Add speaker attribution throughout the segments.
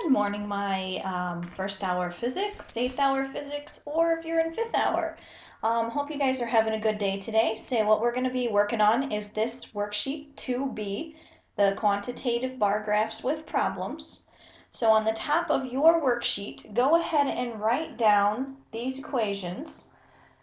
Speaker 1: Good morning, my first hour of physics, eighth hour of physics, or if you're in fifth hour. Hope you guys are having a good day today. So what we're going to be working on is this worksheet 2B, the quantitative bar graphs with problems. So on the top of your worksheet, go ahead and write down these equations.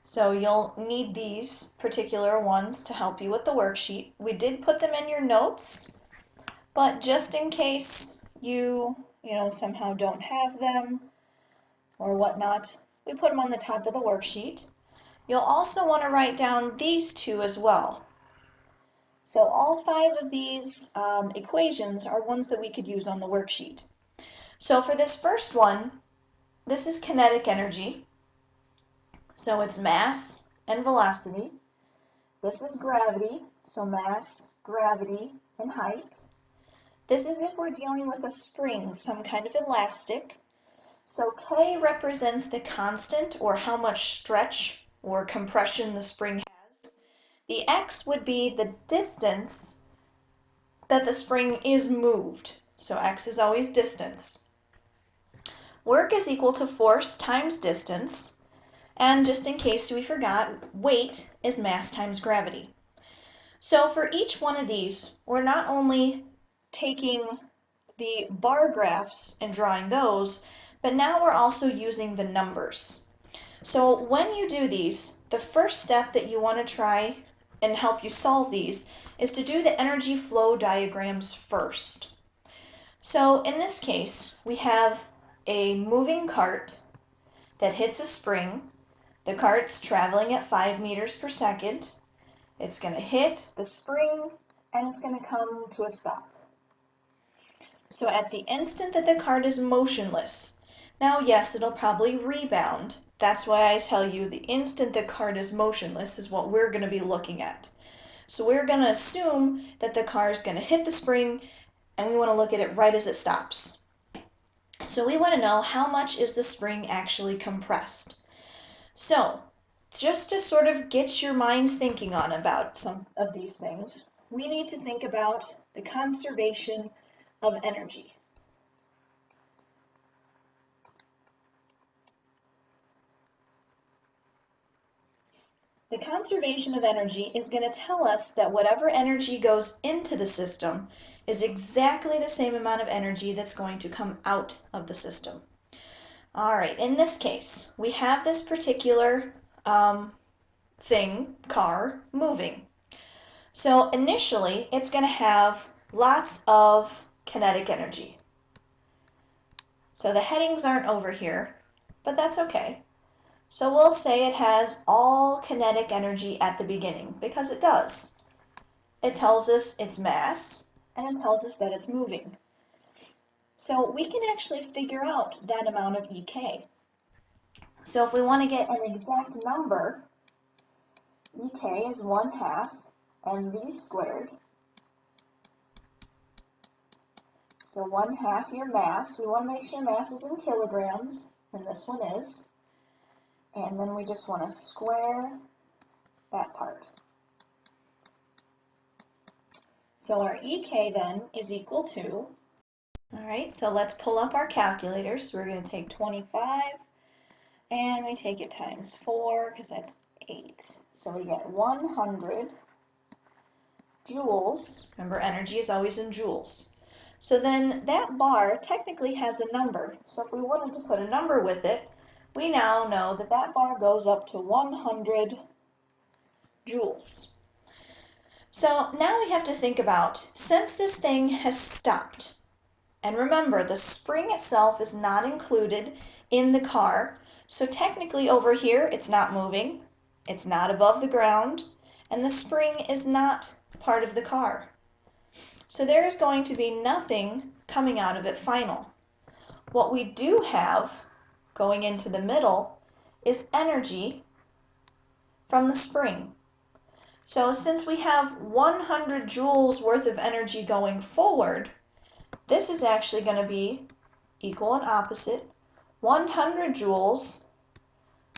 Speaker 1: So you'll need these particular ones to help you with the worksheet. We did put them in your notes, but just in case you somehow don't have them or whatnot, we put them on the top of the worksheet. You'll also want to write down these two as well. So all five of these equations are ones that we could use on the worksheet. So for this first one, this is kinetic energy. So it's mass and velocity. This is gravity, so mass, gravity, and height. This is if we're dealing with a spring, some kind of elastic. So K represents the constant, or how much stretch or compression the spring has. The X would be the distance that the spring is moved. So X is always distance. Work is equal to force times distance. And just in case we forgot, weight is mass times gravity. So for each one of these, we're not only taking the bar graphs and drawing those, but now we're also using the numbers. So when you do these, the first step that you want to try and help you solve these is to do the energy flow diagrams first. So in this case, we have a moving cart that hits a spring. The cart's traveling at 5 meters per second. It's going to hit the spring and it's going to come to a stop. So at the instant that the cart is motionless, now yes, it'll probably rebound. That's why I tell you the instant the cart is motionless is what we're going to be looking at. So we're going to assume that the car is going to hit the spring and we want to look at it right as it stops. So we want to know how much is the spring actually compressed. So just to sort of get your mind thinking on about some of these things, we need to think about the conservation of energy. The conservation of energy is going to tell us that whatever energy goes into the system is exactly the same amount of energy that's going to come out of the system. All right, in this case, we have this particular car, moving. So initially, it's going to have lots of kinetic energy. So the headings aren't over here, but that's okay. So we'll say it has all kinetic energy at the beginning, because it does. It tells us its mass, and it tells us that it's moving. So we can actually figure out that amount of EK. So if we want to get an exact number, EK is 1/2 mv squared. So 1/2 your mass. We want to make sure mass is in kilograms, and this one is. And then we just want to square that part. So our EK then is equal to, all right, so let's pull up our calculators. So we're going to take 25 and we take it times 4 because that's 8. So we get 100 joules. Remember, energy is always in joules. So then that bar technically has a number. So if we wanted to put a number with it, we now know that that bar goes up to 100 joules. So now we have to think about, since this thing has stopped, and remember the spring itself is not included in the car, so technically over here it's not moving, it's not above the ground, and the spring is not part of the car. So there is going to be nothing coming out of it final. What we do have going into the middle is energy from the spring. So since we have 100 joules worth of energy going forward, this is actually going to be equal and opposite 100 joules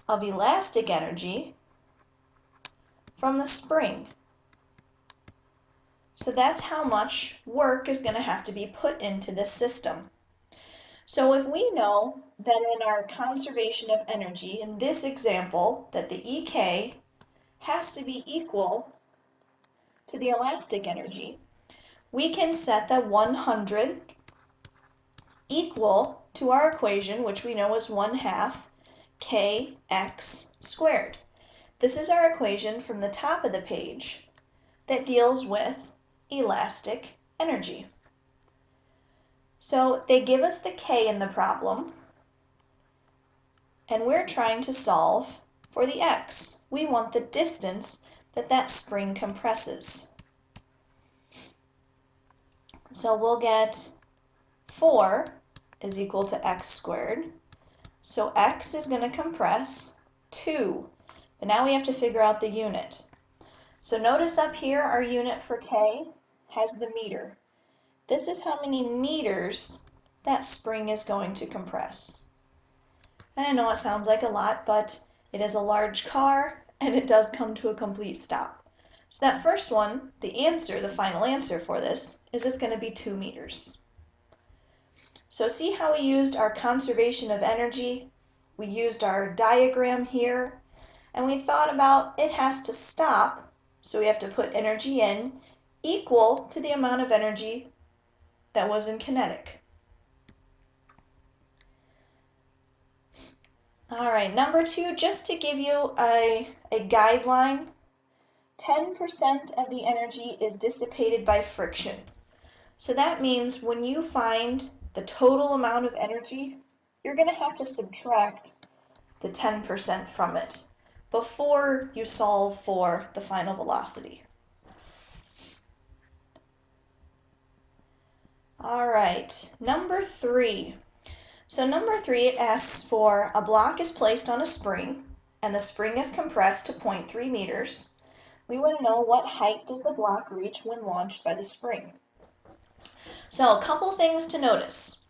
Speaker 1: of elastic energy from the spring. So that's how much work is going to have to be put into this system. So if we know that in our conservation of energy, in this example, that the EK has to be equal to the elastic energy, we can set the 100 equal to our equation, which we know is 1/2 kx squared. This is our equation from the top of the page that deals with elastic energy. So they give us the k in the problem, and we're trying to solve for the x. We want the distance that that spring compresses. So we'll get 4 is equal to x squared. So x is going to compress 2. But now we have to figure out the unit. So notice up here our unit for k has the meter. This is how many meters that spring is going to compress. And I know it sounds like a lot, but it is a large car and it does come to a complete stop. So that first one, the answer, the final answer for this, is it's going to be 2 meters. So see how we used our conservation of energy? We used our diagram here, and we thought about it has to stop, so we have to put energy in equal to the amount of energy that was in kinetic. All right, number 2, just to give you a guideline, 10% of the energy is dissipated by friction. So that means when you find the total amount of energy, you're going to have to subtract the 10% from it before you solve for the final velocity. All right, number 3. So number 3, it asks for a block is placed on a spring and the spring is compressed to 0.3 meters. We want to know what height does the block reach when launched by the spring. So a couple things to notice.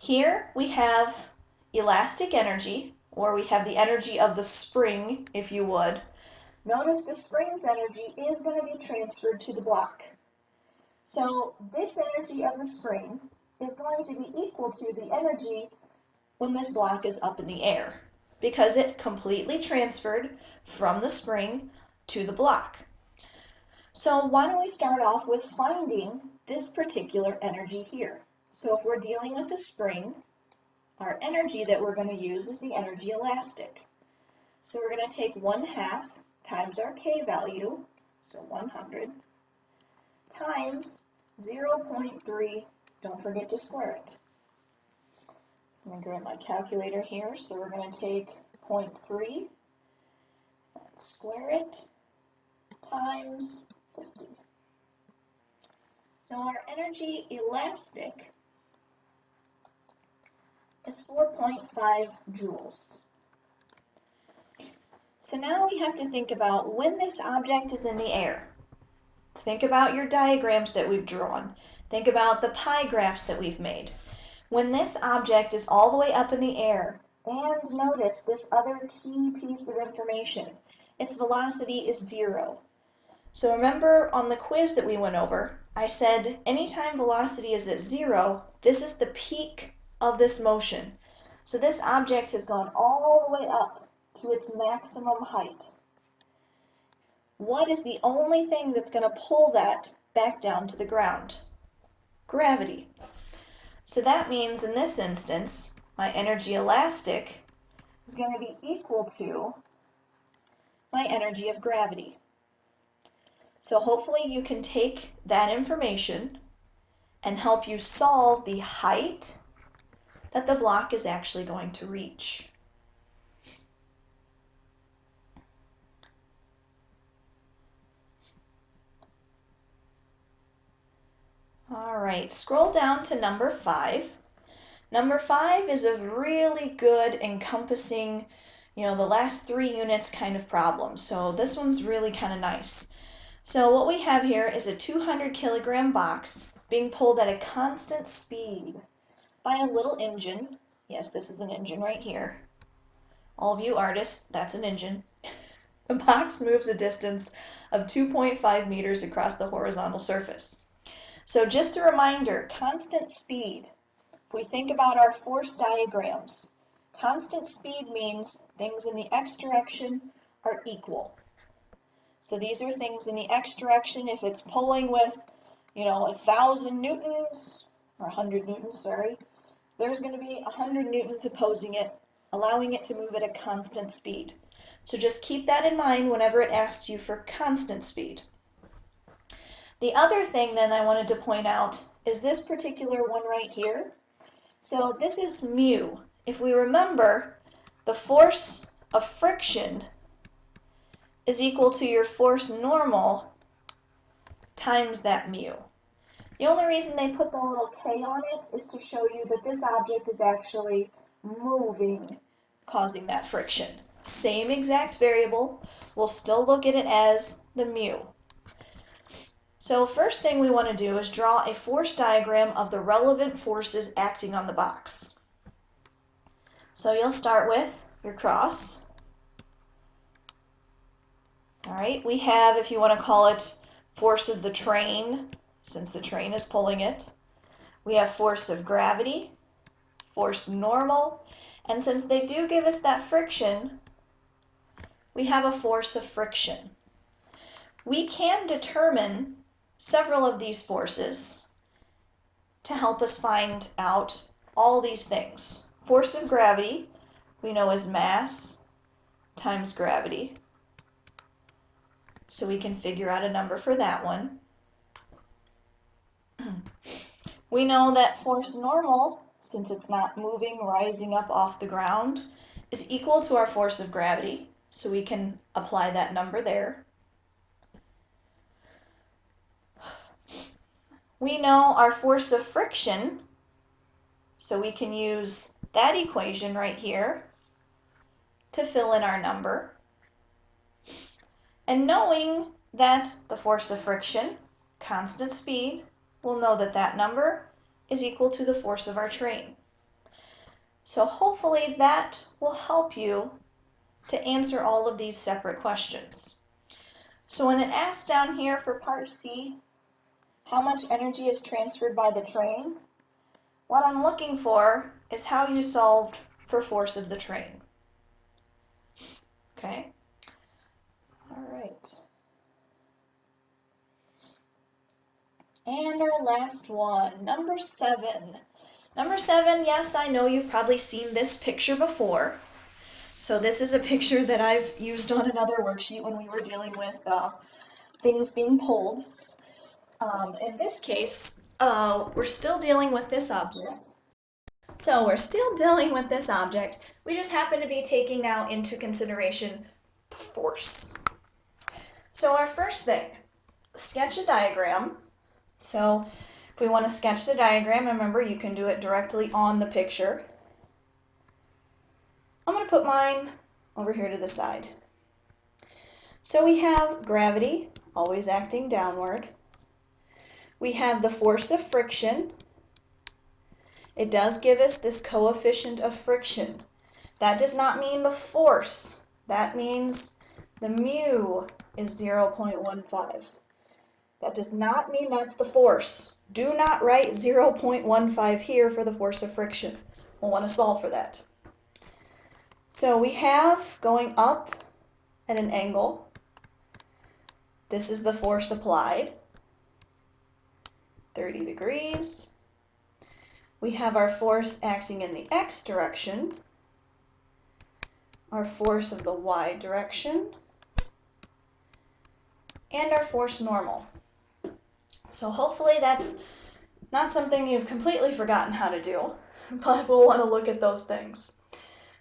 Speaker 1: Here we have elastic energy, or we have the energy of the spring, if you would. Notice the spring's energy is going to be transferred to the block. So this energy of the spring is going to be equal to the energy when this block is up in the air, because it completely transferred from the spring to the block. So why don't we start off with finding this particular energy here. So if we're dealing with the spring, our energy that we're going to use is the energy elastic. So we're going to take 1/2 times our k value, so 100, times 0.3, don't forget to square it. I'm going to grab my calculator here, so we're going to take 0.3, square it, times 50. So our energy elastic is 4.5 joules. So now we have to think about when this object is in the air. Think about your diagrams that we've drawn. Think about the pie graphs that we've made. When this object is all the way up in the air, and notice this other key piece of information, its velocity is 0. So remember on the quiz that we went over, I said anytime velocity is at 0, this is the peak of this motion. So this object has gone all the way up to its maximum height. What is the only thing that's going to pull that back down to the ground? Gravity. So that means in this instance, my energy elastic is going to be equal to my energy of gravity. So hopefully you can take that information and help you solve the height that the block is actually going to reach. All right, scroll down to number 5. Number 5 is a really good encompassing, the last 3 units kind of problem. So this one's really kind of nice. So what we have here is a 200 kilogram box being pulled at a constant speed by a little engine. Yes, this is an engine right here. All of you artists, that's an engine. The box moves a distance of 2.5 meters across the horizontal surface. So just a reminder, constant speed. If we think about our force diagrams, constant speed means things in the x direction are equal. So these are things in the x direction. If it's pulling with, 1,000 newtons, or 100 newtons, sorry, there's going to be 100 newtons opposing it, allowing it to move at a constant speed. So just keep that in mind whenever it asks you for constant speed. The other thing then I wanted to point out is this particular one right here. So this is mu. If we remember, the force of friction is equal to your force normal times that mu. The only reason they put the little k on it is to show you that this object is actually moving, causing that friction. Same exact variable, we'll still look at it as the mu. So first thing we want to do is draw a force diagram of the relevant forces acting on the box. So you'll start with your cross. All right, we have, if you want to call it, force of the train, since the train is pulling it. We have force of gravity, force normal, and since they do give us that friction, we have a force of friction. We can determine several of these forces to help us find out all these things. Force of gravity we know is mass times gravity. So we can figure out a number for that one. We know that force normal, since it's not moving, rising up off the ground, is equal to our force of gravity. So we can apply that number there. We know our force of friction, so we can use that equation right here to fill in our number. And knowing that the force of friction, constant speed, we'll know that that number is equal to the force of our train. So hopefully that will help you to answer all of these separate questions. So when it asks down here for part C, how much energy is transferred by the train, what I'm looking for is how you solved for force of the train. Okay? All right. And our last one, number 7. Number 7, yes, I know you've probably seen this picture before. So this is a picture that I've used on another worksheet when we were dealing with things being pulled. In this case, we're still dealing with this object. So we're still dealing with this object. We just happen to be taking now into consideration the force. So our first thing, sketch a diagram. So if we want to sketch the diagram, remember you can do it directly on the picture. I'm going to put mine over here to the side. So we have gravity, always acting downward. We have the force of friction. It does give us this coefficient of friction. That does not mean the force. That means the mu is 0.15. That does not mean that's the force. Do not write 0.15 here for the force of friction. We'll want to solve for that. So we have going up at an angle. This is the force applied, 30 degrees. We have our force acting in the x direction, our force of the y direction, and our force normal. So hopefully that's not something you've completely forgotten how to do, but we'll want to look at those things.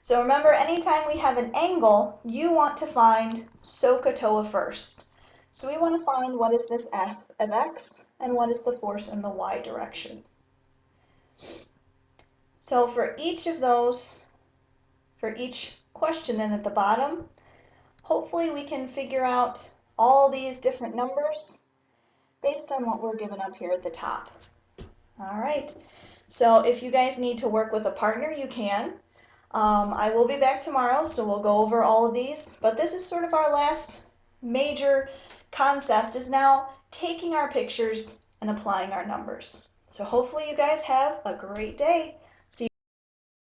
Speaker 1: So remember, anytime we have an angle, you want to find SOHCAHTOA first. So we want to find what is this f of x and what is the force in the y direction. So for each of those, for each question then at the bottom, hopefully we can figure out all these different numbers based on what we're given up here at the top. All right, so if you guys need to work with a partner, you can. I will be back tomorrow, so we'll go over all of these, but this is sort of our last major concept, is now taking our pictures and applying our numbers. So hopefully you guys have a great day.